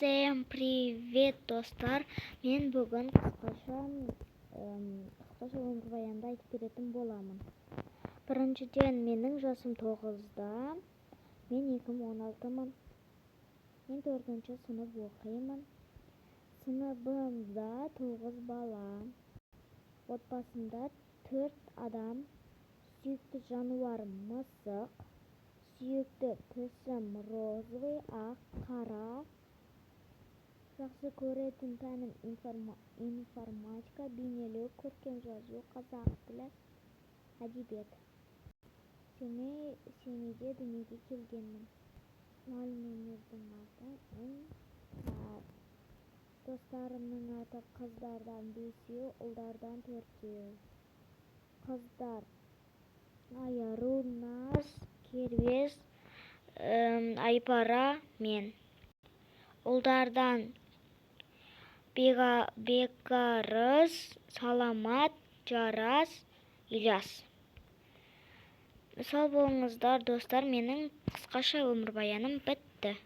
Всем привет, достар. Мен бүгін қысқаша өмірбаянды айтып беретін боламын. Біріншіден, менің жасым 9-да. Мен 2016-мын. Мен 4-ші сынып оқимын. Сыныбымда 9 бала. Отбасымда 4 адам. Сүйікті жануарым мысық. Сүйікті түсім розовый, ақ, қара. Жақсы көретін пәнім информатика, бейнелеу, көркем жазу, қазақ тілі, әдебиет. Семейде дүниеге келгенмін. Мұғаліміміздің аты достарымның аты қыздардан 5-еу, ұлдардан 4-еу. Қыздар Айару, Наз, Кербез, Айпара, мен. Ұлдардан Бегарыс, Саламат, Жарас, Ильяс. Сау болыңыздар, достар, менің қысқаша өмірбаяным бітті.